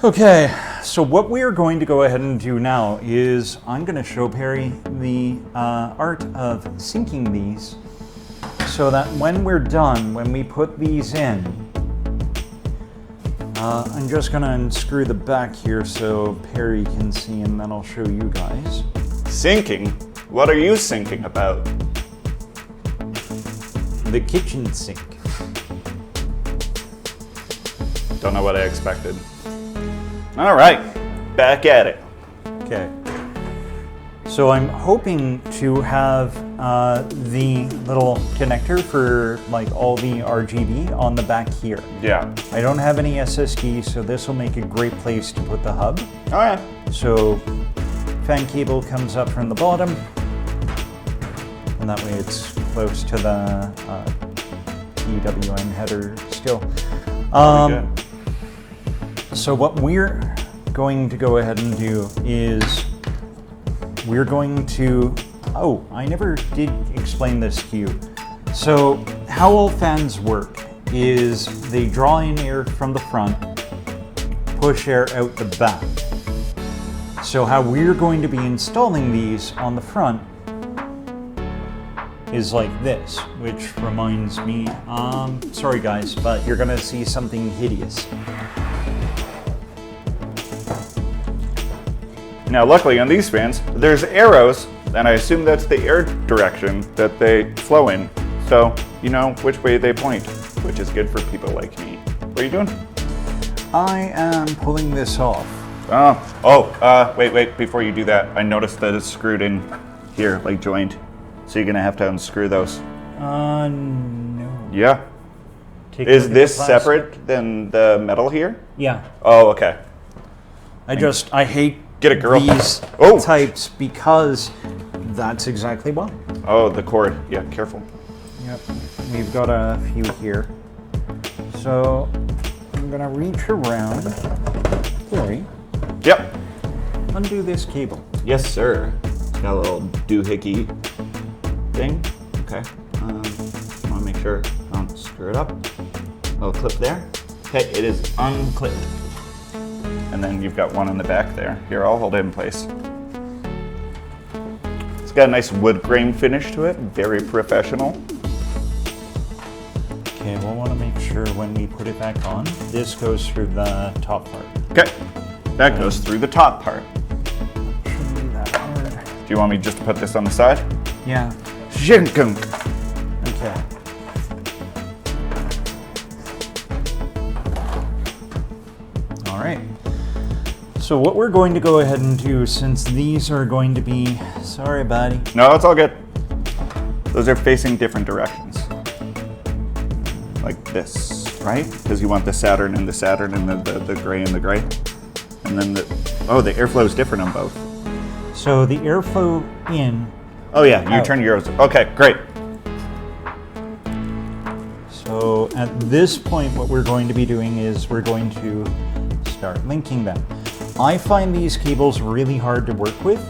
Okay, so what we are going to go ahead and do now is I'm going to show Perry the art of syncing these so that when we're done, when we put these in, I'm just going to unscrew the back here so Perry can see, and then I'll show you guys. Syncing? What are you syncing about? The kitchen sink. Don't know what I expected. All right, back at it. Okay. So I'm hoping to have the little connector for like all the RGB on the back here. Yeah. I don't have any SSD, so this will make a great place to put the hub. All right. So fan cable comes up from the bottom, and that way it's close to the EWM header still. So what we're going to go ahead and do is we're going to, oh, I never did explain this to you. So how all fans work is they draw in air from the front, push air out the back. So how we're going to be installing these on the front is like this, which reminds me, sorry guys, but you're gonna see something hideous. Now, luckily on these fans, there's arrows, and I assume that's the air direction that they flow in. So, you know which way they point, which is good for people like me. What are you doing? I am pulling this off. Wait, before you do that, I noticed that it's screwed in here, like joined. So you're gonna have to unscrew those. No. Yeah. Is this separate than the metal here? Yeah. Oh, okay. I hate Get it, girl. these Oh. types because that's exactly why. Oh, the cord. Yeah, careful. Yep. We've got a few here. So I'm gonna reach around. Sorry. Yep. Undo this cable. Yes, sir. It's got a little doohickey thing. Okay. Just want to make sure I don't screw it up. Little clip there. Okay, it is unclipped. And then you've got one in the back there. Here, I'll hold it in place. It's got a nice wood grain finish to it. Very professional. Okay, we'll want to make sure when we put it back on, this goes through the top part. Okay. That goes through the top part. Shouldn't be that hard. Do you want me just to put this on the side? Yeah. Shinkunk. Okay. All right. So what we're going to go ahead and do, since these are going to be, sorry buddy. No, it's all good. Those are facing different directions. Like this, right? Because you want the Saturn and the gray and the gray. And then the airflow is different on both. So the airflow in. Oh yeah, you out. turn yours. Okay, great. So at this point, what we're going to be doing is we're going to start linking them. I find these cables really hard to work with.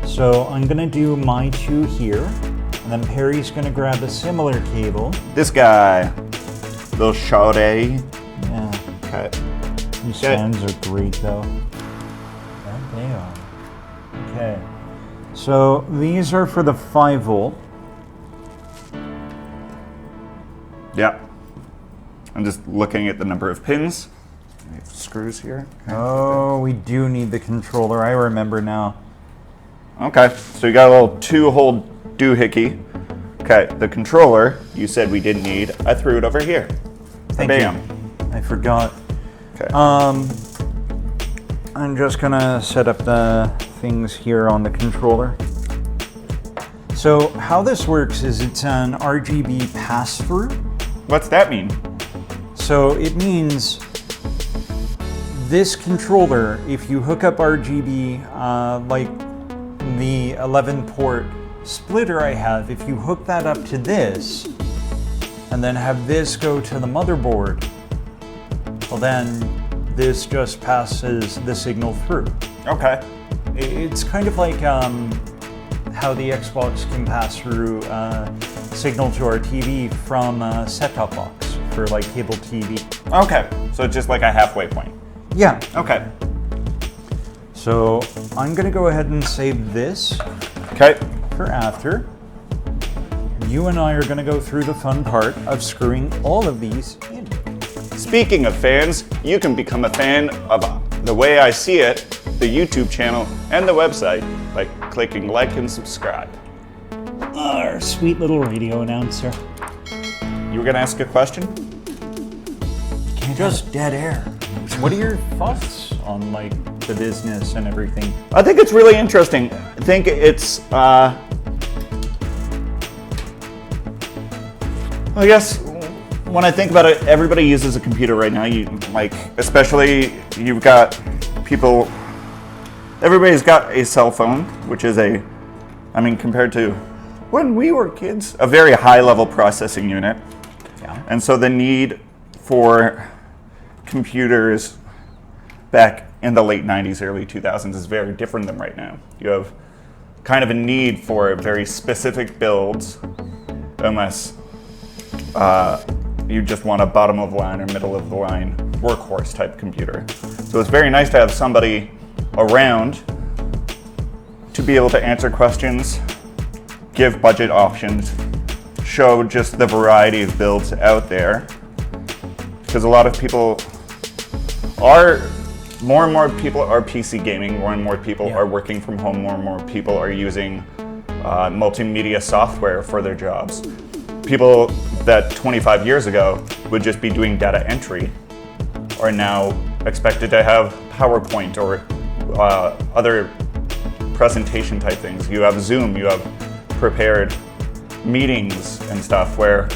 So I'm gonna do my two here, and then Perry's gonna grab a similar cable. This guy, little Sade. Yeah, Okay. these stands are great though. Yeah, they are. Okay, so these are for the 5 volt. Yeah. I'm just looking at the number of pins. We have screws here. Okay. Oh, we do need the controller, I remember now. Okay, so you got a little 2-hole doohickey. Okay, the controller you said we didn't need. I threw it over here. Thank Bam. you. I forgot. Okay. I'm just gonna set up the things here on the controller. So how this works is it's an RGB pass-through. What's that mean? So it means this controller, if you hook up RGB, like the 11-port splitter I have, if you hook that up to this, and then have this go to the motherboard, well then this just passes the signal through. Okay. It's kind of like how the Xbox can pass through signal to our TV from a set-top box for like cable TV. Okay, so it's just like a halfway point. Yeah. Okay. So I'm gonna go ahead and save this Okay. for after. You and I are gonna go through the fun part of screwing all of these in. Speaking of fans, you can become a fan of The Way I See It, the YouTube channel, and the website by clicking like and subscribe. Our sweet little radio announcer. You were gonna ask a question? Just dead air. What are your thoughts on like the business and everything? I think it's really interesting. I think it's, I guess when I think about it, everybody uses a computer right now. You like, especially you've got people, everybody's got a cell phone, which is compared to when we were kids, a very high level processing unit. Yeah. And so the need for computers back in the late 90s, early 2000s is very different than right now. You have kind of a need for very specific builds, unless you just want a bottom of the line or middle of the line workhorse type computer. So it's very nice to have somebody around to be able to answer questions, give budget options, show just the variety of builds out there. Because a lot of people more and more people are PC gaming, more and more people are working from home, more and more people are using multimedia software for their jobs. People that 25 years ago would just be doing data entry are now expected to have PowerPoint or other presentation type things. You have Zoom, you have prepared meetings and stuff where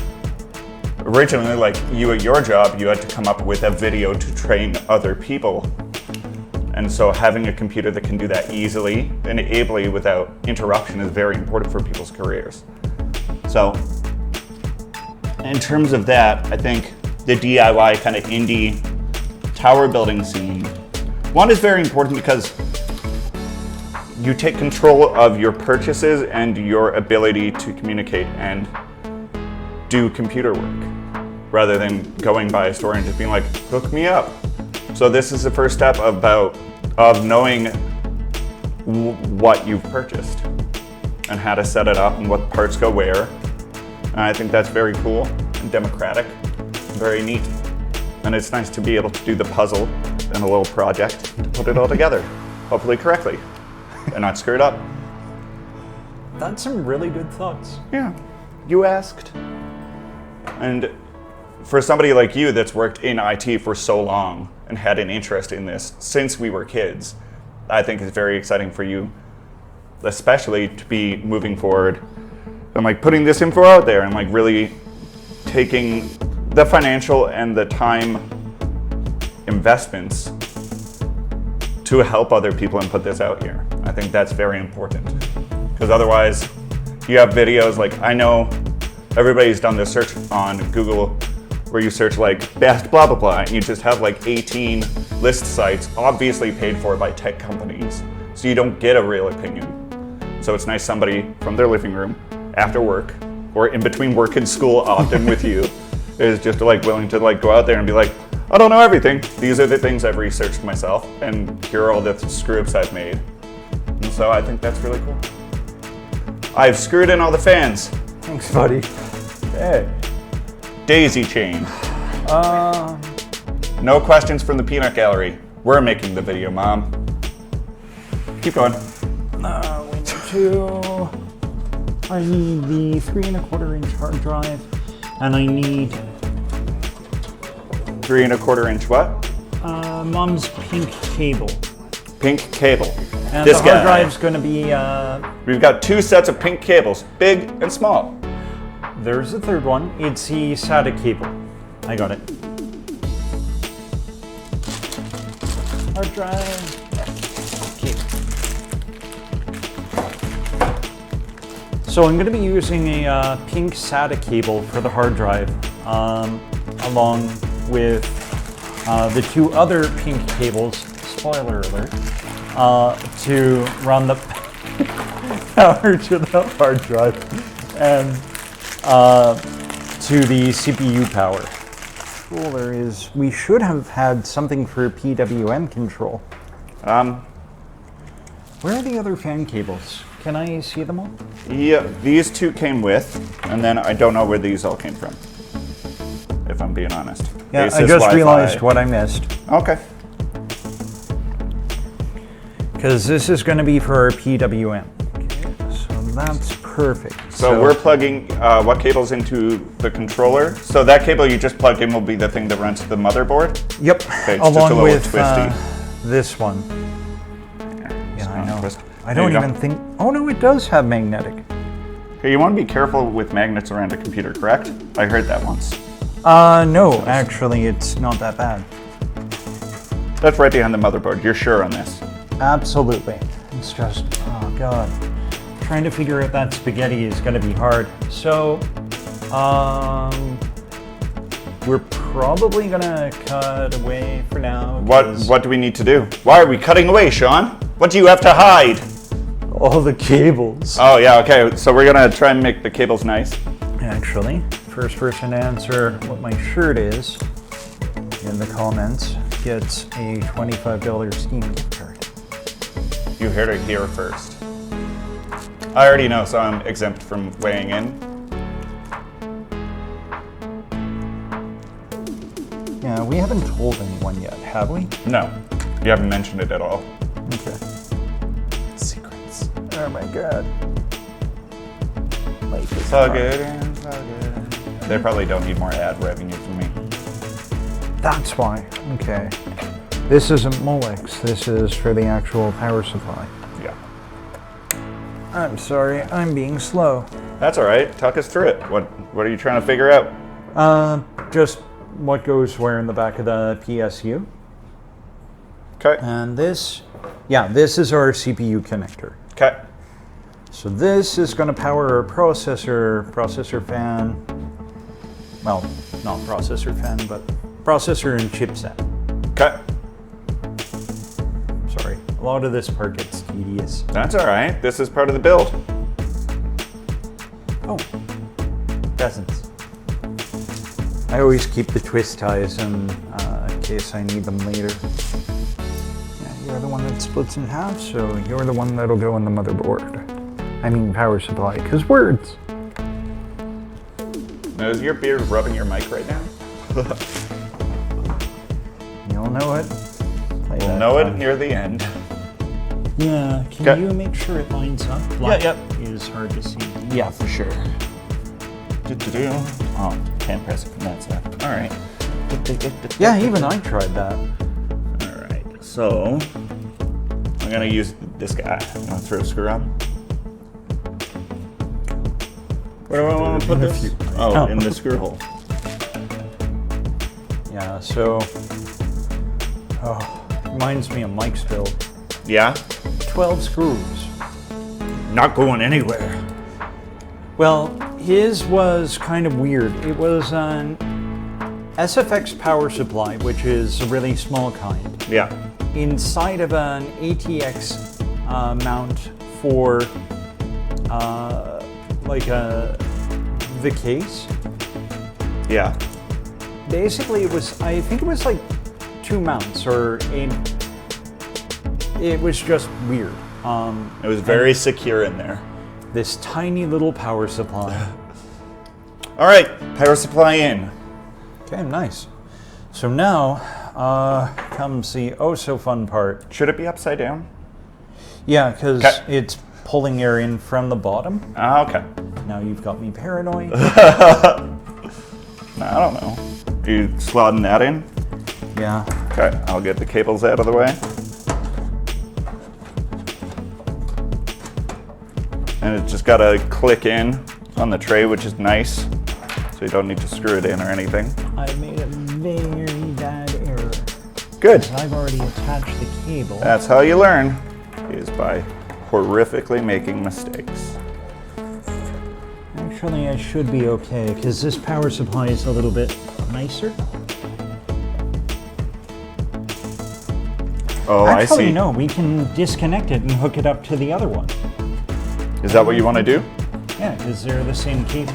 originally, like you at your job, you had to come up with a video to train other people. And so having a computer that can do that easily and ably without interruption is very important for people's careers. So in terms of that, I think the DIY kind of indie tower building scene, one is very important because you take control of your purchases and your ability to communicate and do computer work rather than going by a store and just being like, hook me up. So this is the first step of knowing what you've purchased and how to set it up and what parts go where. And I think that's very cool and democratic, and very neat. And it's nice to be able to do the puzzle in a little project to put it all together, hopefully correctly, and not screw it up. That's some really good thoughts. Yeah, you asked. And for somebody like you that's worked in IT for so long and had an interest in this since we were kids, I think it's very exciting for you, especially to be moving forward and like putting this info out there and like really taking the financial and the time investments to help other people and put this out here. I think that's very important because otherwise you have videos like, I know everybody's done this search on Google where you search like best blah blah blah and you just have like 18 list sites obviously paid for by tech companies, so you don't get a real opinion. So it's nice somebody from their living room after work or in between work and school often with you is just like willing to like go out there and be like, I don't know everything, these are the things I've researched myself and here are all the screw ups I've made. And so I think that's really cool. I've screwed in all the fans. Thanks, buddy. Hey. Daisy chain. No questions from the peanut gallery. We're making the video, Mom. Keep going. I need the 3 1/4 inch hard drive, and I need 3 1/4 inch what? Mom's pink cable. Pink cable. And this the hard guy. drive's gonna be, We've got 2 sets of pink cables, big and small. there's a third one. It's the SATA cable. I got it. Hard drive. Okay. So I'm going to be using a pink SATA cable for the hard drive, along with the 2 other pink cables, spoiler alert, to run the power to the hard drive and to the CPU power. controller is, we should have had something for PWM control. Where are the other fan cables? Can I see them all? Yeah, these two came with, and then I don't know where these all came from, if I'm being honest. Yeah, Asus I just Wi-Fi. realized what I missed. Okay. Because this is going to be for our PWM. Okay, so that's perfect. So we're plugging what cables into the controller? So that cable you just plugged in will be the thing that runs to the motherboard? Yep, Okay, it's just a along little with twisty. this one. Yeah, I know. Twist. I There don't you go. even think. Oh no, it does have magnetic. Okay, you want to be careful with magnets around a computer, correct? I heard that once. No, actually, it's not that bad. That's right behind the motherboard. You're sure on this? Absolutely. It's just, oh god. Trying to figure out that spaghetti is going to be hard. So, we're probably going to cut away for now. What do we need to do? Why are we cutting away, Sean? What do you have to hide? All the cables. Oh yeah, okay. So we're gonna try and make the cables nice. Actually, first person to answer what my shirt is in the comments gets a $25 Steam gift card. You heard it here first. I already know, so I'm exempt from weighing in. Yeah, we haven't told anyone yet, have we? No, you haven't mentioned it at all. Okay. Secrets. Oh my god. Life is Plug hard. it in, plug it in. They probably don't need more ad revenue from me. That's why. Okay. This isn't Molex. This is for the actual power supply. Yeah. I'm sorry. I'm being slow. That's all right. Talk us through it. What are you trying to figure out? Just what goes where in the back of the PSU. Okay. And this, yeah, this is our CPU connector. Okay. So this is going to power our processor fan. Well, not processor fan, but processor and chipset. Okay. Sorry, a lot of this part gets tedious. That's all right. This is part of the build. Oh, presents. I always keep the twist ties in case I need them later. Yeah, you're the one that splits in half, so you're the one that'll go in the motherboard. I mean power supply, because words. Now, is your beard rubbing your mic right now? You'll know it. We'll know it near the end. Yeah, can Okay. you make sure it lines up? Yeah. Is hard to see. Yeah, for sure. Do-do-do. Oh, can't press it from that side. All right. Yeah, even I tried that. All right. So I'm gonna use this guy. I'm gonna throw a screw on. Where do I want to put this? Oh, in the screw hole. Yeah, so, reminds me of Mike's build. Yeah. 12 screws. Not going anywhere. Well, his was kind of weird. It was an SFX power supply, which is a really small kind, Yeah. inside of an ATX mount for the case. Yeah. Basically, it was, I think it was like 2 mounts it was just weird. It was very secure in there. This tiny little power supply. All right. Power supply in. Okay, nice. So now comes the oh so fun part. Should it be upside down? Yeah, because Okay. it's pulling air in from the bottom. Ah, okay. Now you've got me paranoid. I don't know. Are you slotting that in? Yeah. Okay, I'll get the cables out of the way. And it's just gotta click in on the tray, which is nice. So you don't need to screw it in or anything. I made a very bad error. Good. I've already attached the cable. That's how you learn, is by horrifically making mistakes. Actually, I should be okay, because this power supply is a little bit nicer. Oh, Actually, I see. no, we can disconnect it and hook it up to the other one. Is that what you want to do? Yeah, because they're the same cable.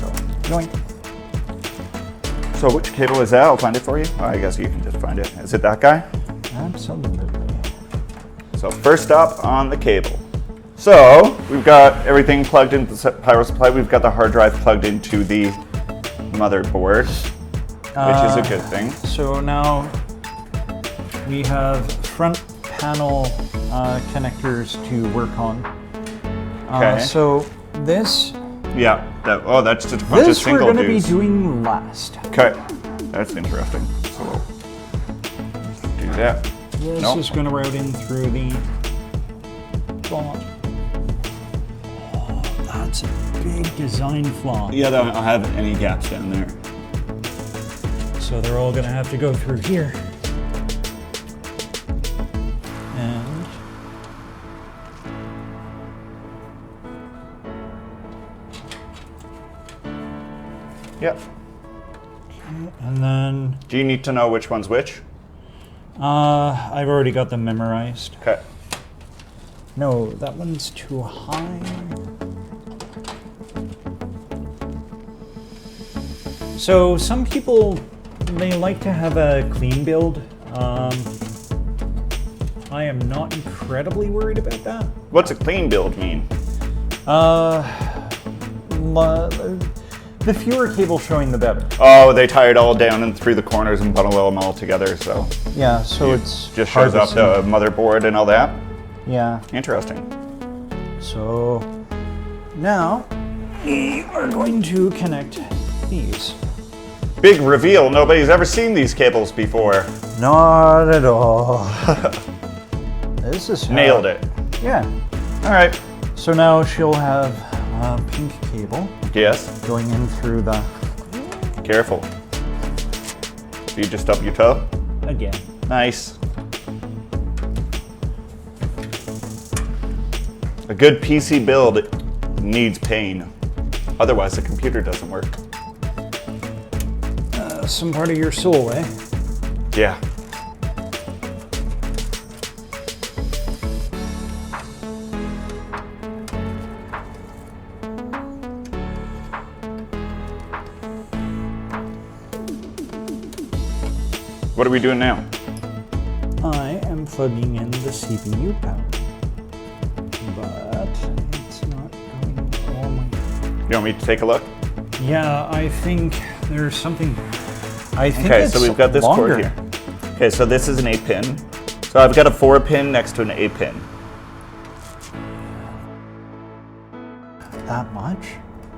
So, yoink. So which cable is that? I'll find it for you. Oh, I guess you can just find it. Is it that guy? Absolutely. So first up on the cable. So we've got everything plugged into the power supply. We've got the hard drive plugged into the motherboard, which is a good thing. So now we have front panel connectors to work on. Okay. So this that's just a bunch of this we're single going to be dudes. doing last. Okay, that's interesting. So we'll do that. This Nope. is going to route in through the bottom. Oh, that's a big design flaw. Yeah, they don't have any gaps down there. So they're all going to have to go through here. And Yep. and then Do you need to know which one's which? I've already got them memorized. Okay. No, that one's too high. So some people, they like to have a clean build. I am not incredibly worried about that. What's a clean build mean? The fewer cables showing, the better. Oh, they tie it all down and through the corners and bundle them all together, so Yeah, so it's just hard shows to up see. the motherboard and all that. Yeah. Interesting. So now we are going to connect these. Big reveal. Nobody's ever seen these cables before. Not at all. This is how- Nailed it. Yeah. All right. So now she'll have a pink cable Yes. going in through the Careful. Do you just stub your toe? again. Nice. A good PC build needs pain. Otherwise, the computer doesn't work. Some part of your soul, eh? Yeah. What are we doing now? I am plugging in the CPU power, but it's not going. Oh my. You want me to take a look? Yeah, I think there's something. I think Okay, it's so we've got this longer. cord here. Okay, so this is an 8-pin. So I've got a 4-pin next to an 8-pin. That much?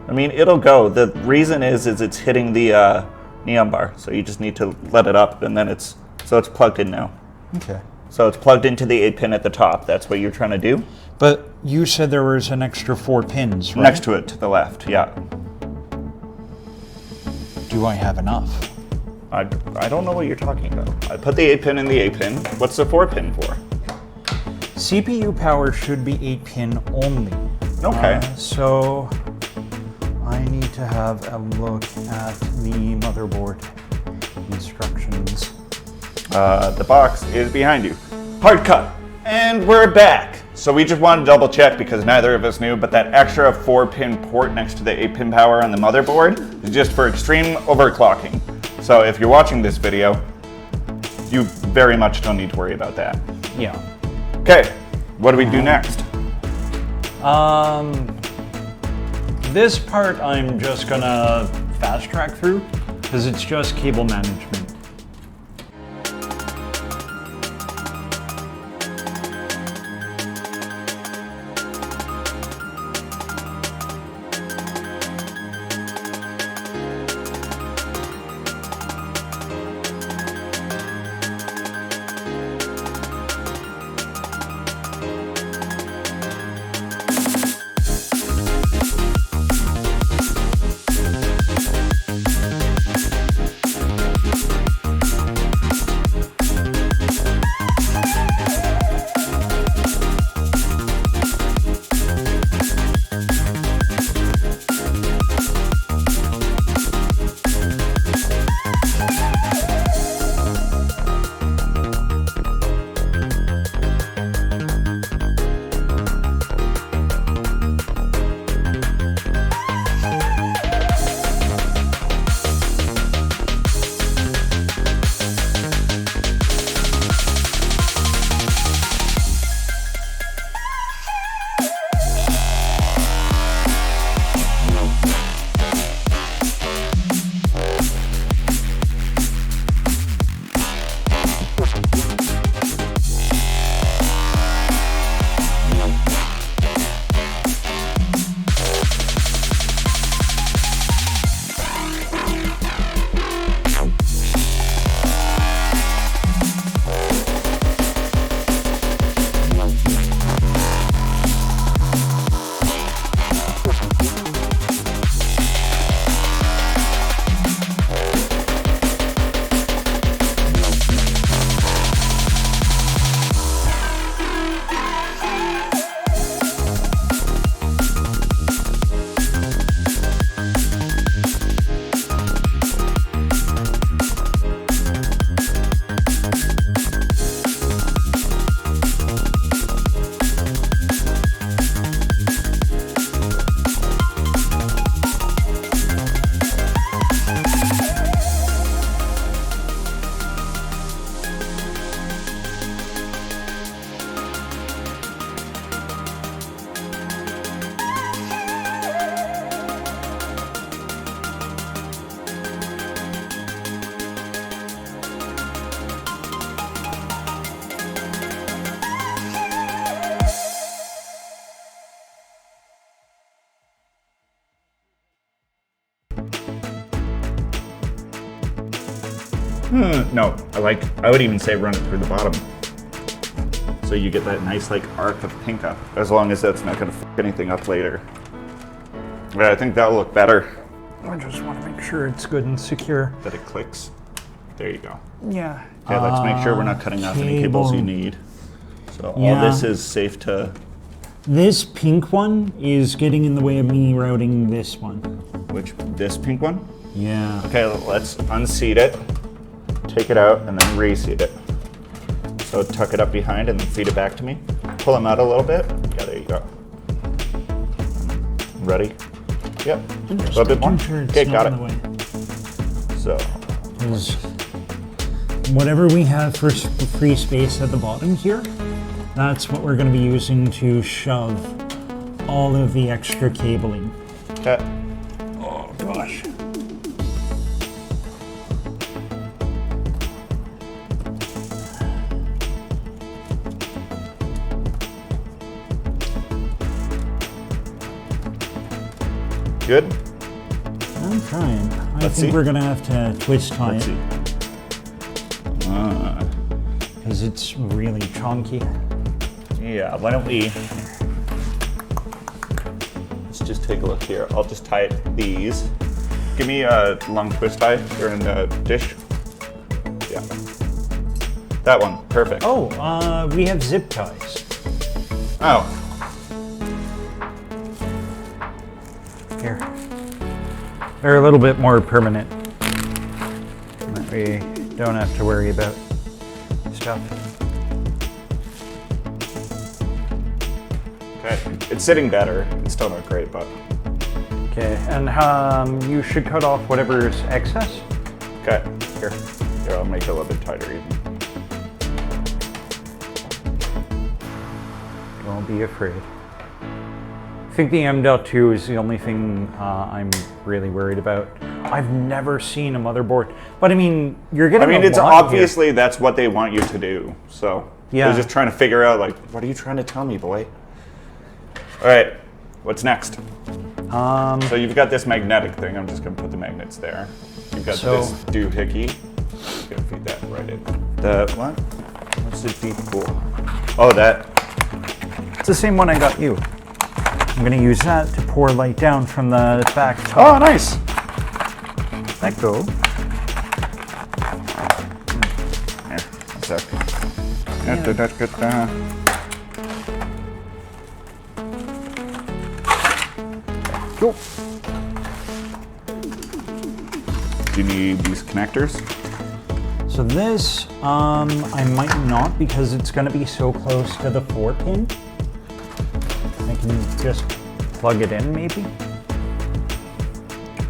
I mean, it'll go. The reason is it's hitting the neon bar. So you just need to let it up, and then it's plugged in now. Okay. So it's plugged into the 8-pin at the top. That's what you're trying to do. But you said there was an extra 4 pins, right? Next to it, to the left, yeah. Do I have enough? I don't know what you're talking about. I put the 8-pin in the 8-pin. What's the 4-pin for? CPU power should be 8-pin only. Okay. So I need to have a look at the motherboard instructions. The box is behind you. Hard cut. And we're back. So we just wanted to double check because neither of us knew, but that extra 4-pin port next to the 8-pin power on the motherboard is just for extreme overclocking. So if you're watching this video, you very much don't need to worry about that. Yeah. Okay, what do we do next? This part I'm just gonna fast track through because it's just cable management. No, I would even say run it through the bottom. So you get that nice like arc of pink up, as long as that's not gonna f anything up later. But I think that'll look better. I just want to make sure it's good and secure. That it clicks. There you go. Yeah. Okay, let's make sure we're not cutting off any cables you need. So all this is safe to... This pink one is getting in the way of me routing this one. This pink one? Yeah. Okay, let's unseat it, take it out, and then reseat it. So tuck it up behind and then feed it back to me. Pull them out a little bit. Yeah, there you go. Ready? Yep. A little bit more. Okay, got it. So. Whatever we have for free space at the bottom here, that's what we're going to be using to shove all of the extra cabling. Okay. Oh gosh. Good? I'm trying. I think we're going to have to twist tie it. Because it's really chunky. Yeah, why don't we... Let's just take a look here. I'll just tie it these. Give me a long twist tie. You're in the dish. Yeah. That one, perfect. Oh, we have zip ties. Oh. Here. They're a little bit more permanent. We don't have to worry about stuff. Okay, it's sitting better. It's still not great, but... Okay, and you should cut off whatever's excess. Okay, here, I'll make it a little bit tighter even. Don't be afraid. I think the M.2 is the only thing I'm really worried about. I've never seen a motherboard, but I mean, you're getting. I mean, it's obviously that's what they want you to do. So yeah, they're just trying to figure out like, what are you trying to tell me, boy? All right, what's next? So you've got this magnetic thing. I'm just gonna put the magnets there. You've got this doohickey. I'm gonna feed that right in. The what? What's the deep cool? Oh, that. It's the same one I got you. I'm gonna use that to pour light down from the back top. Oh, nice. Let go. Here, one sec. Cool. Do you need these connectors? So this, I might not because it's gonna be so close to the 4-pin. I can just plug it in maybe.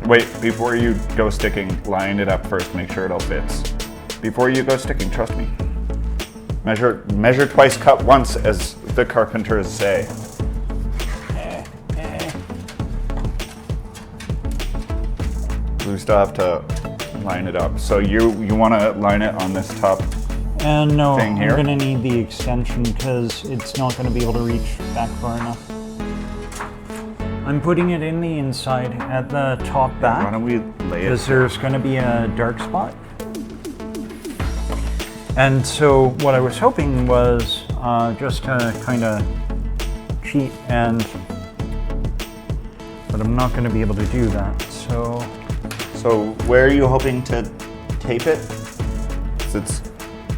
Wait, before you go sticking, line it up first, make sure it all fits. Before you go sticking, trust me. Measure twice, cut once, as the carpenters say. We still have to line it up. So you want to line it on this top no, thing here? I'm going to need the extension because it's not going to be able to reach back far enough. I'm putting it in the inside at the top back. Why don't we lay it? Because there's going to be a dark spot. And so what I was hoping was just to kind of cheat but I'm not going to be able to do that. So where are you hoping to tape it? It's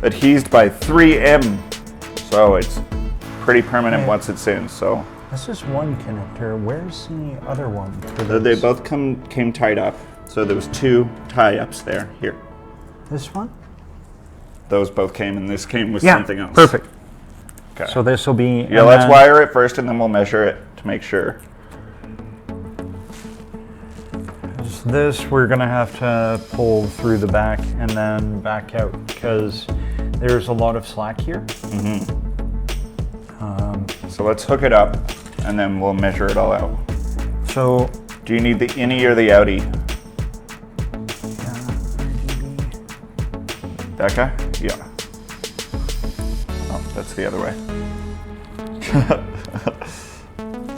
adhesed by 3M, so it's pretty permanent once it's in. So this is one connector. Where's the other one? They both came tied up. So there was 2 tie-ups there. Here. This one? Those both came, and this came with something else. Perfect. Okay. So this will be. Yeah, let's wire it first, and then we'll measure it to make sure. This we're gonna have to pull through the back and then back out because there's a lot of slack here. Mm-hmm. So let's hook it up and then we'll measure it all out. So do you need the innie or the outie? That guy? Yeah. Oh, that's the other way.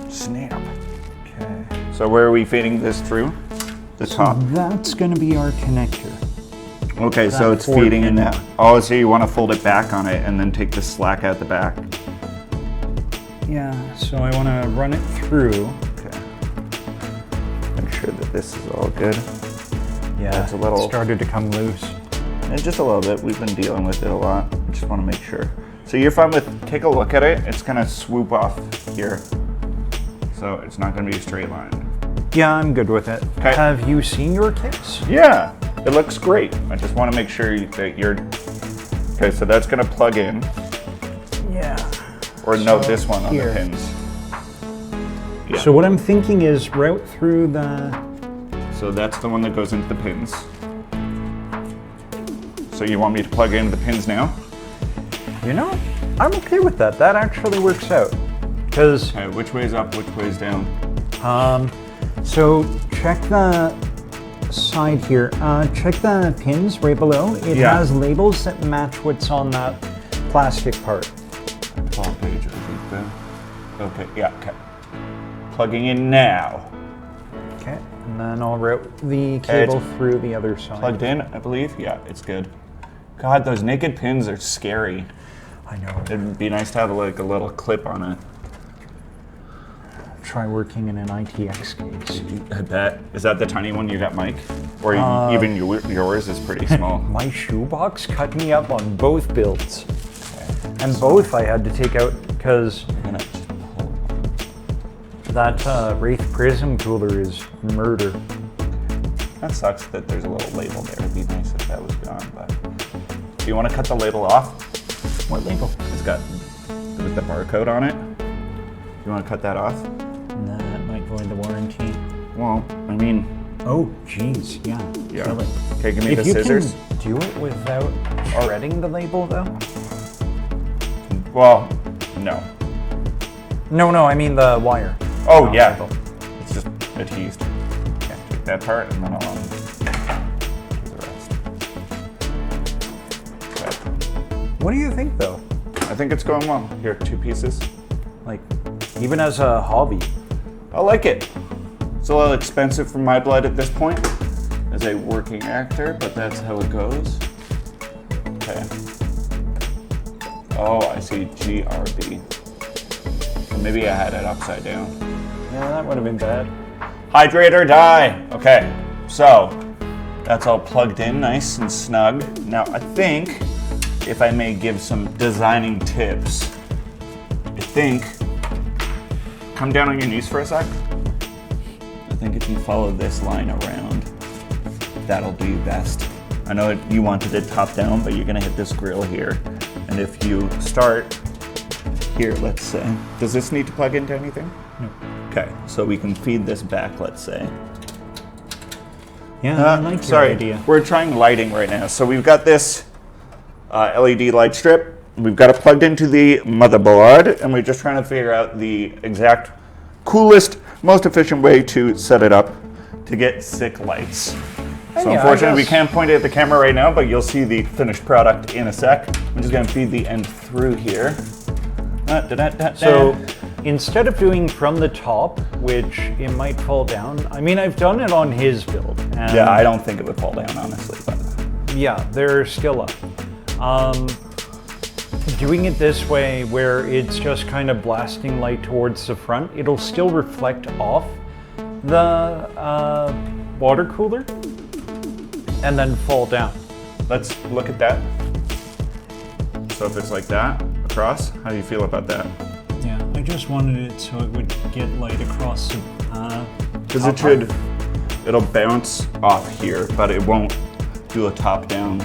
Snap. Okay. So where are we feeding this through? The top. That's going to be our connector. Okay, so it's forward feeding in pin. that. Oh, so you want to fold it back on it and then take the slack out the back. Yeah, so I want to run it through. Okay. Make sure that this is all good. Yeah, It's a little- it started to come loose. And just a little bit. We've been dealing with it a lot. I just want to make sure. So you're fine with, take a look at it. It's going to swoop off here. So it's not going to be a straight line. Yeah, I'm good with it. Okay. Have you seen your kits? Yeah, it looks great. I just want to make sure that you're, okay, so that's going to plug in. Yeah. Or no, So this one on here. the pins. Yeah. So what I'm thinking is route through the... So that's the one that goes into the pins. So you want me to plug in the pins now? You know, I'm okay with that. That actually works out. Because, Okay, which way's up, which way's down? so check the side here. Check the pins right below. It Yeah. has labels that match what's on that plastic part. Fall page, I think then. Okay, yeah, okay. Plugging in now. Okay, and then I'll route the cable through the other side. Plugged in, I believe. Yeah, it's good. God, those naked pins are scary. I know. It'd be nice to have like a little clip on it. Try working in an ITX case. I bet. Is that the tiny one you got, Mike? Or even yours is pretty small? My shoebox cut me up on both builds. And both I had to take out because I'm gonna just pull. that Wraith Prism cooler is murder. That sucks that there's a little label there. It'd be nice if that was gone, but. Do you want to cut the label off? What label? It's got with the barcode on it. You want to cut that off? Nah, that might void the warranty. Well, I mean, Oh, jeez, yeah. yeah. Kill it. Okay, give me the If you scissors. can do it without shredding the label, though? Well, no. No, I mean the wire. Oh, Not yeah. label. It's just adhesed. Okay, take that part and then I'll do the rest. Okay. What do you think, though? I think it's going well. Here, 2 pieces. Like, even as a hobby. I like it. It's a little expensive for my blood at this point as a working actor, but that's how it goes. Okay. Oh, I see GRB. Well, maybe I had it upside down. Yeah, that would have been bad. Hydrate or die. Okay, so that's all plugged in nice and snug. Now I think, if I may give some designing tips, come down on your knees for a sec. I think if you follow this line around, that'll do you best. I know you wanted it top down, but you're gonna hit this grill here. And if you start here, let's say, does this need to plug into anything? No. Okay, so we can feed this back, let's say. Yeah, I like your idea. We're trying lighting right now. So we've got this LED light strip. We've got it plugged into the motherboard, and we're just trying to figure out the exact coolest, most efficient way to set it up to get sick lights. So yeah, unfortunately, we I guess- can't point it at the camera right now, but you'll see the finished product in a sec. I'm just gonna feed the end through here. So instead of doing from the top, which it might fall down, I mean, I've done it on his build. And yeah, I don't think it would fall down, honestly, but yeah, they're still up. Doing it this way, where it's just kind of blasting light towards the front, it'll still reflect off the water cooler and then fall down. let's look at that. So if it's like that, across, how do you feel about that? Yeah, I just wanted it so it would get light across the Because it should, it'll bounce off here, but it won't do a top down.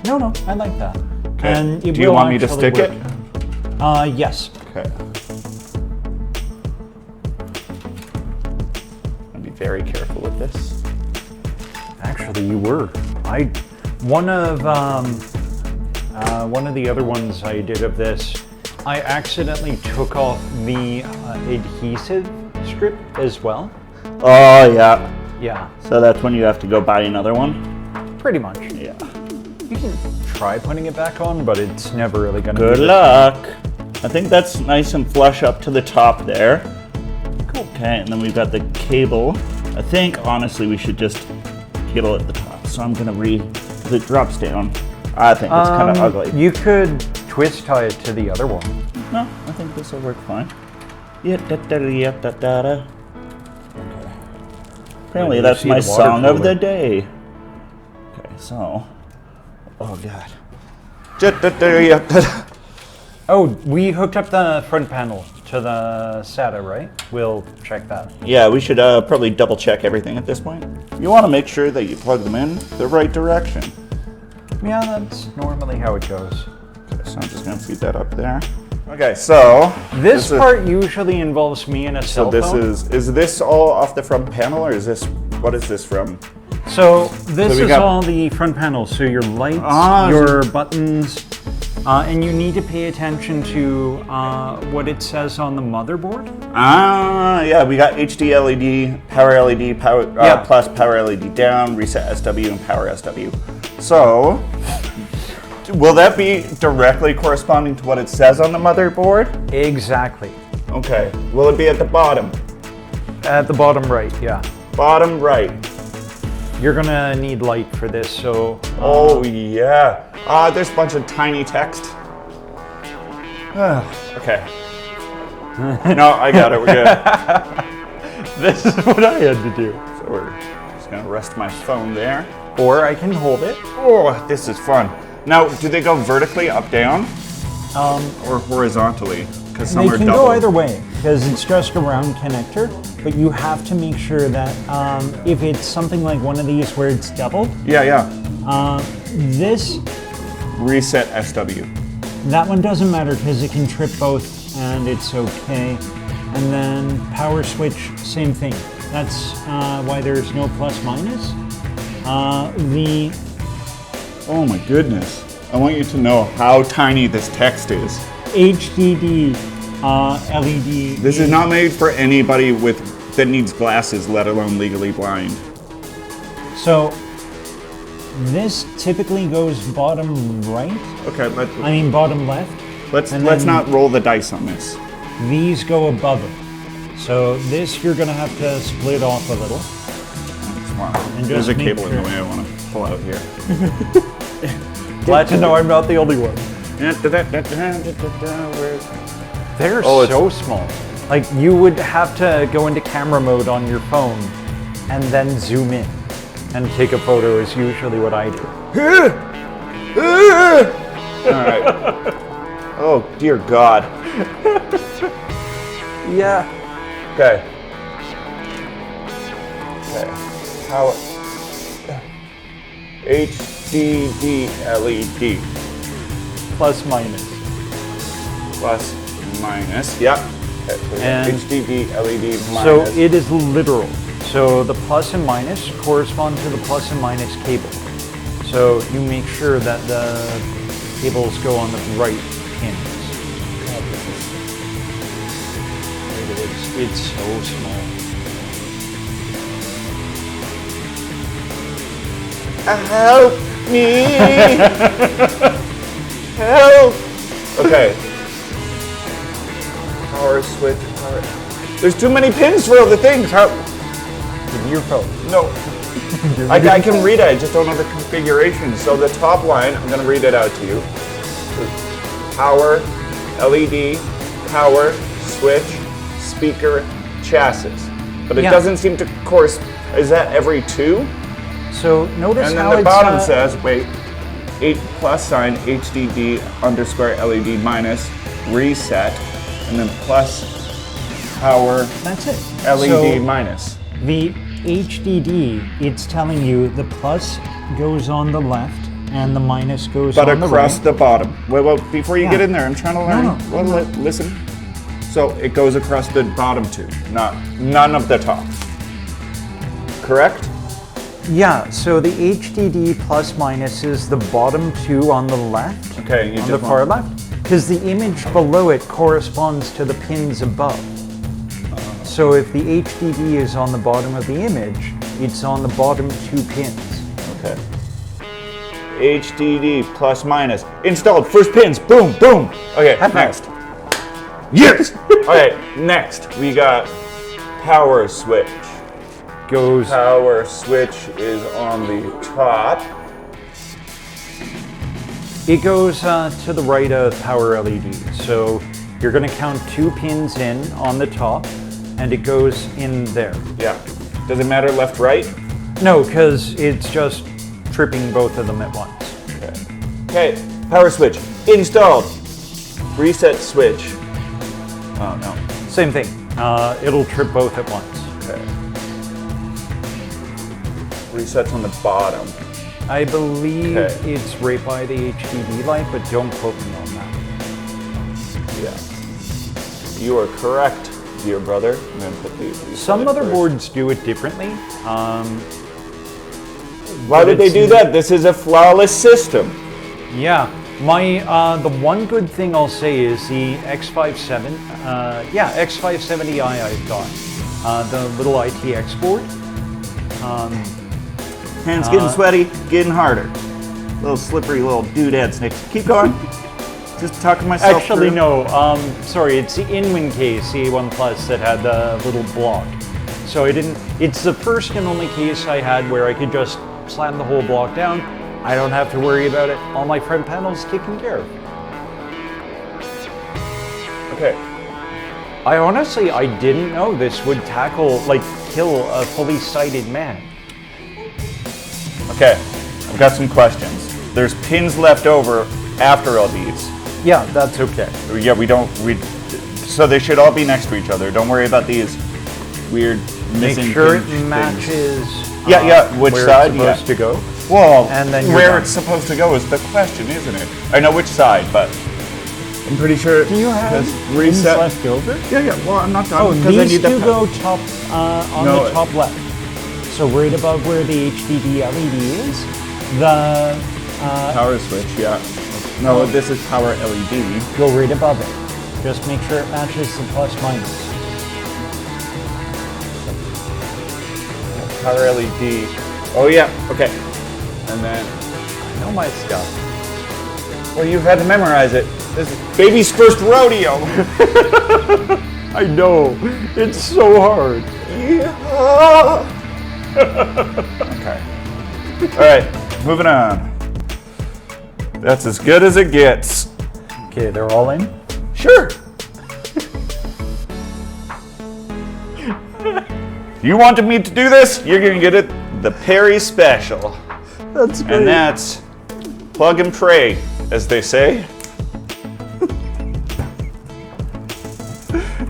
No, I like that. Okay. And it Do you will want me to actually stick it? work. Yes. Okay. I'll be very careful with this. Actually, you were. One of the other ones I did of this, I accidentally took off the adhesive strip as well. Oh, yeah. Yeah, So that's when you have to go buy another one? pretty much. Yeah. You can try putting it back on, but it's never really gonna Good be luck. I think that's nice and flush up to the top there. Cool. Okay, and then we've got the cable. I think, honestly, we should just cable at the top. so I'm gonna because it drops down. I think it's kind of ugly. You could twist tie it to the other one. No, I think this will work fine. Yeah, da da da da da da. Apparently that's my song of the day. Okay, so, oh god. Oh, we hooked up the front panel to the SATA, right? We'll check that. Yeah, we should probably double check everything at this point. You want to make sure that you plug them in the right direction. Yeah, that's normally how it goes. Okay, so I'm just gonna feed that up there. Okay, so this part usually involves me and a cell phone. So is this all off the front panel, or is this, what is this from? So this is all the front panel. So your lights, your buttons, and you need to pay attention to what it says on the motherboard. Yeah, we got HD LED, power LED, plus power LED down, reset SW, and power SW. So, will that be directly corresponding to what it says on the motherboard? Exactly. Okay. Will it be at the bottom? At the bottom right, yeah. Bottom right. You're gonna need light for this, so... oh, yeah. There's a bunch of tiny text. Okay. No, I got it. We're good. This is what I had to do. So we're just gonna rest my phone there. Or I can hold it. Oh, this is fun. Now, do they go vertically up, down? Or horizontally? Because some they are can double. go either way, because it's just a round connector, but you have to make sure that if it's something like one of these where it's doubled, this... reset SW. That one doesn't matter because it can trip both and it's okay. And then power switch, same thing. That's why there's no plus minus. Oh my goodness. I want you to know how tiny this text is. HDD LED. This is not made for anybody that needs glasses, let alone legally blind. So this typically goes bottom right. Okay, bottom left. Let's not roll the dice on this. These go above it. So this you're gonna have to split off a little. And there's a cable in the way I want to pull out here. Glad to know I'm not the only one. They're so small. Like you would have to go into camera mode on your phone and then zoom in and take a photo is usually what I do. All right. Oh dear God. Yeah. Okay. Okay. Power. HDD LED. Plus minus. Plus minus. Yep. Okay, so and HDD LED minus. So it is literal. So the plus and minus correspond to the plus and minus cable. So you make sure that the cables go on the right pins. It's so small. Help me! Help! Okay. Power switch. Power. There's too many pins for all the things. How? Give me your phone. No. I can read it. I just don't know the configuration. So the top line, I'm going to read it out to you. Power, LED, power, switch, speaker, chassis. But it doesn't seem to is that every two? So notice and then how the bottom says, wait, 8 plus sign HDD underscore LED minus reset, and then plus power. That's it. LED minus. The HDD, it's telling you the plus goes on the left and the minus goes on the right. But across the bottom. Well, before you get in there, I'm trying to learn. No. Listen. So it goes across the bottom two, none of the top. Correct? Yeah, so the HDD plus minus is the bottom two on the left, on the far left, because the image below it corresponds to the pins above. So if the HDD is on the bottom of the image, it's on the bottom two pins. Okay. HDD plus minus installed. First pins. Boom, boom. Okay, next. Yes. Okay, next we got power switch. goes. Power switch is on the top. It goes to the right of power LED. So you're going to count 2 pins in on the top, and it goes in there. Yeah. Does it matter left, right? No, because it's just tripping both of them at once. Okay. Power switch installed. Reset switch. Oh no. Same thing. It'll trip both at once. Okay. Resets on the bottom. I believe Okay. it's right by the HDD light, but don't quote me on that. Yeah. You are correct, dear brother. I'm gonna put these. Some motherboards do it differently. Why did they do that? This is a flawless system. Yeah. The one good thing I'll say is the X57. X570i I've got. The little ITX board. Hands getting sweaty, getting harder. Little slippery little doodad snakes. Keep going. Just talking myself Actually, through. no. Sorry, it's the Inwin case, the A1 Plus, that had the little block. So I didn't. It's the first and only case I had where I could just slam the whole block down. I don't have to worry about it. All my front panels taken care of. Okay. I didn't know this would kill a fully sighted man. Okay. I've got some questions. There's pins left over after LEDs. Yeah, that's okay. Yeah, so they should all be next to each other. Don't worry about these weird missing Make sure it pin matches. Which where side? it's supposed to go. Well, And then you're where done. it's supposed to go is the question, isn't it? I know which side, but I'm pretty sure. Do you have just pins left over? Yeah. Well, I'm not done Oh, because I these need the two go top on No, the top left. So right above where the HDD LED is, the power switch. Yeah. No, this is power LED. go right above it. Just make sure it matches the plus minus. Power LED. Oh yeah. Okay. And then. I know my stuff. Well, you've had to memorize it. This is baby's first rodeo. I know. It's so hard. Yeah. Okay. All right. Moving on. That's as good as it gets. Okay, they're all in. Sure. You wanted me to do this? You're gonna get it the Perry special. That's great. And that's plug and pray, as they say.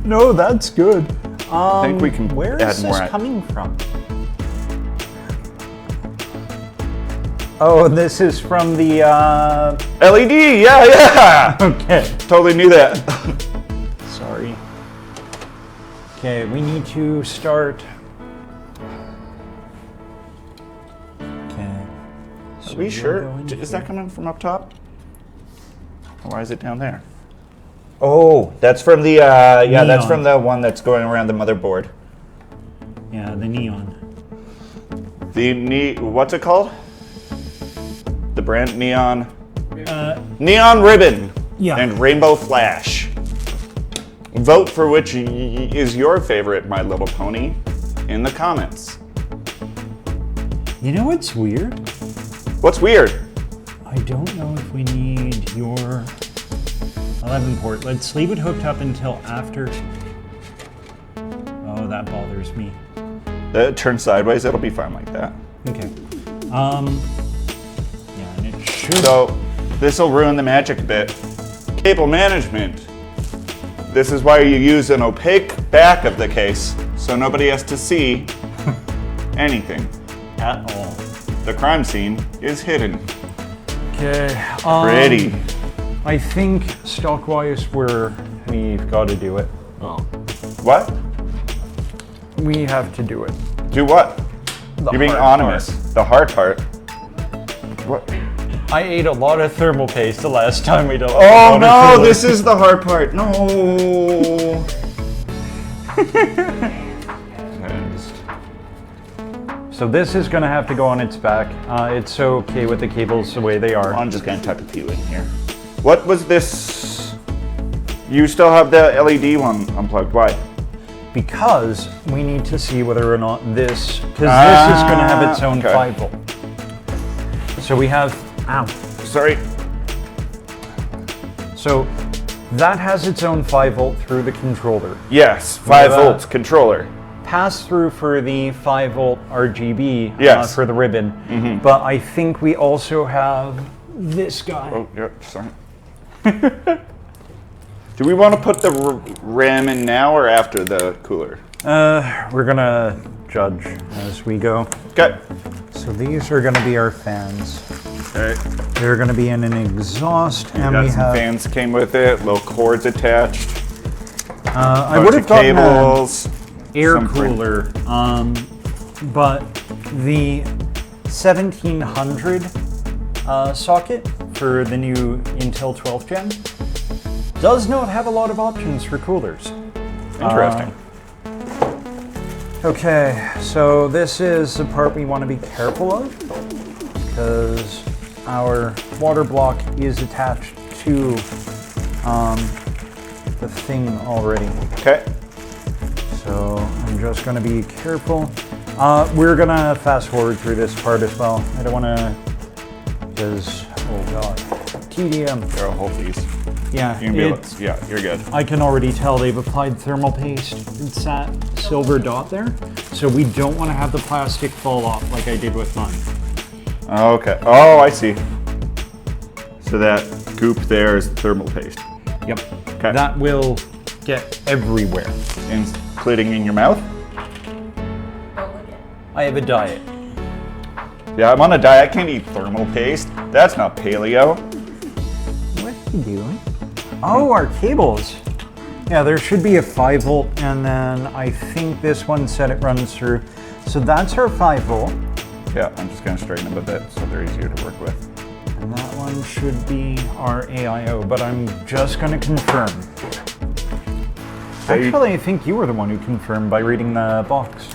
No, that's good. I think we can Where add is more. this coming from? Oh, this is from the. LED, yeah. Okay. Totally knew that. Sorry. Okay, we need to start. Okay. So Are we you're sure? going Is to- that coming from up top? Or why is it down there? Oh, that's from the, that's Neon. from the one that's going around the motherboard. Yeah, the neon. What's it called? The brand Neon. Uh, Neon Ribbon. Yeah. And Rainbow Flash. Vote for which is your favorite My Little Pony in the comments. you know what's weird? What's weird? I don't know if we need your 11 port. Let's leave it hooked up until after. Oh, that bothers me. Turn sideways, it'll be fine like that. Okay. Yeah, and it should. So, this will ruin the magic a bit. Cable management. This is why you use an opaque back of the case, so nobody has to see anything. At all. The crime scene is hidden. Okay. Pretty. I think stock-wise, we've got to do it. Oh. What? We have to do it. Do what? The You're being hard honest. The hard part. What? I ate a lot of thermal paste the last time we did. Oh no, this is the hard part. No. So this is going to have to go on its back. It's okay with the cables the way they are. I'm just gonna tuck a few in here. What was this? You still have the LED one unplugged. Why? because we need to see whether or not this, because this is going to have its own okay. 5 volt. So we have, ow. Sorry. So that has its own 5 volt through the controller. Yes, 5 volts controller. Pass through for the 5 volt RGB Yes. for the ribbon, but I think we also have this guy. Oh, yep, sorry. Do we want to put the RAM in now or after the cooler? We're gonna judge as we go. Okay. So these are gonna be our fans. Okay. They're gonna be in an exhaust, and Got we some have. fans came with it, little cords attached. I would have gotten an cables. air some print. cooler, but the 1700 socket for the new Intel 12th Gen does not have a lot of options for coolers. Interesting. Okay, so this is the part we want to be careful of because our water block is attached to the thing already. Okay. So I'm just going to be careful. We're going to fast forward through this part as well. I don't want to, because, oh god, TDM. Here, I'll hold these. Yeah, You can be able to, yeah, you're good. I can already tell they've applied thermal paste. It's that silver dot there. So we don't want to have the plastic fall off like I did with mine. Okay. Oh, I see. So that goop there is thermal paste. Yep. Okay. That will get everywhere. Including in your mouth? I have a diet. Yeah, I'm on a diet. I can't eat thermal paste. That's not paleo. What are you doing? Oh, our cables. Yeah, there should be a 5 volt, and then I think this one said it runs through. So that's our 5 volt. Yeah, I'm just going to straighten them a bit so they're easier to work with. And that one should be our AIO, but I'm just going to confirm. Actually, I think you were the one who confirmed by reading the box.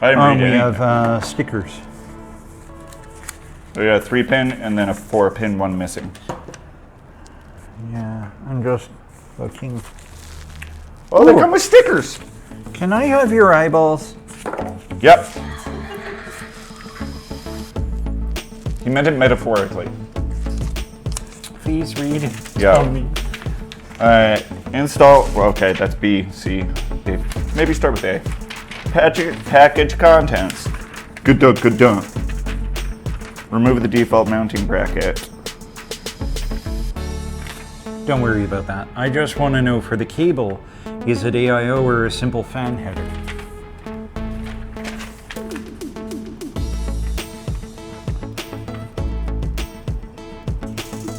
I didn't read We anything. have stickers. We got a 3-pin and then a 4-pin, one missing. Yeah, I'm just looking. Oh, they Ooh. come with stickers. Can I have your eyeballs? Yep. He meant it metaphorically. Please read. Yeah. Tell me. Install. Well, okay, that's B, C, D. Maybe start with A. Package contents. Good dog, good dog. Remove the default mounting bracket. Don't worry about that. I just want to know for the cable, is it AIO or a simple fan header?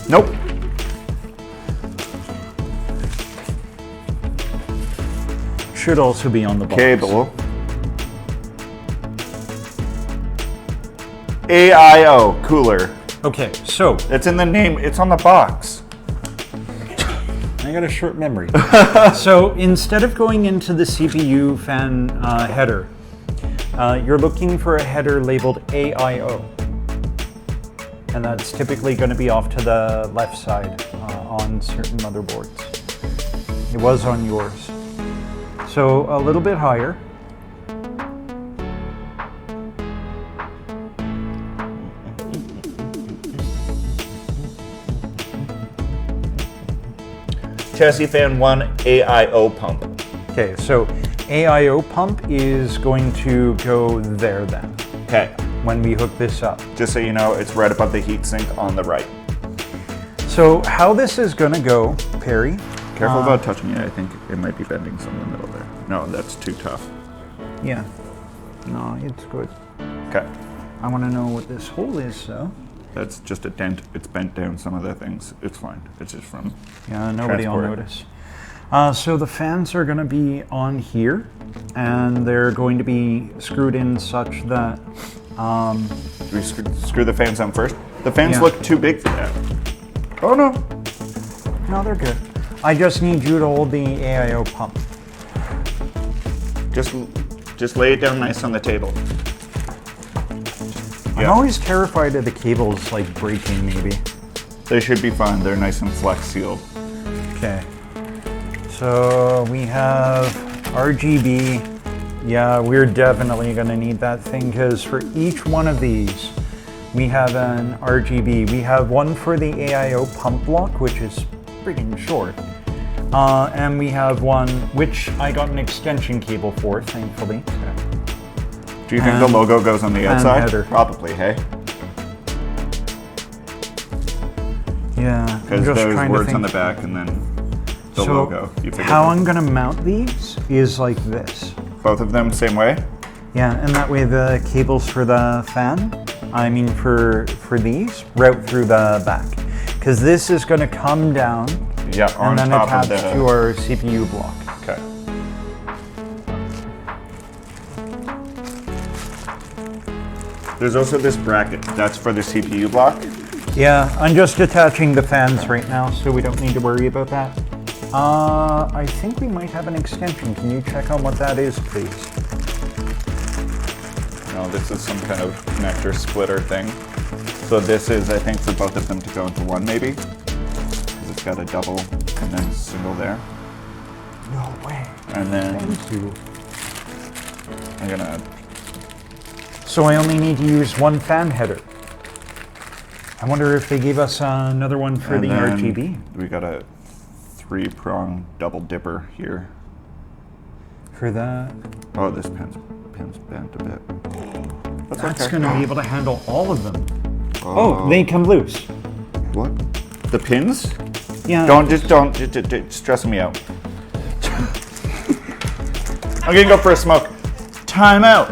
Nope. Should also be on the box. Cable. AIO cooler. Okay, so It's in the name. It's on the box. I got a short memory. So instead of going into the CPU fan header, you're looking for a header labeled AIO. And that's typically going to be off to the left side on certain motherboards. It was on yours. So a little bit higher. Chassis fan 1 AIO pump. Okay, so AIO pump is going to go there then, Okay. when we hook this up. Just so you know, it's right above the heatsink on the right. So how this is gonna go, Perry, Careful about touching it. I think it might be bending some in the middle there. No, that's too tough. yeah, no, it's good. Okay. I wanna know what this hole is though. That's just a dent. It's bent down some of the things. It's fine. It's just from... Yeah, nobody will Transport. notice. So the fans are gonna be on here, and they're going to be screwed in such that, Do we screw the fans on first? The fans Yeah. look too big for that. Oh no. no, they're good. I just need you to hold the AIO pump. Just lay it down nice on the table. I'm always terrified of the cables like breaking maybe. They should be fine. They're nice and flex sealed. Okay. So we have RGB. Yeah, we're definitely going to need that thing because for each one of these, we have an RGB. We have one for the AIO pump block, which is freaking short. And we have one, which I got an extension cable for, thankfully. Do you think the logo goes on the outside? Header. Probably, hey? Yeah. Because there's words on the back and then the logo. How I'm going to mount these is like this. Both of them same way? Yeah, and that way the cables for the fan, for these, route through the back. Because this is going to come down on and then top attach of the... to our CPU block. Okay. There's also this bracket. That's for the CPU block? Yeah, I'm just attaching the fans right now, so we don't need to worry about that. I think we might have an extension. Can you check on what that is, please? No, this is some kind of connector splitter thing. So this is, I think, for both of them to go into one, maybe. Because it's got a double and then single there. No way. And then Thank you. I'm gonna... So I only need to use one fan header. I wonder if they gave us another one for the RGB. We got a 3-prong double dipper here. For that. Oh, this pin's bent a bit. That's going to be able to handle all of them. Oh, they come loose. What? The pins? Yeah. Don't stressing me out. I'm gonna go for a smoke. Time out.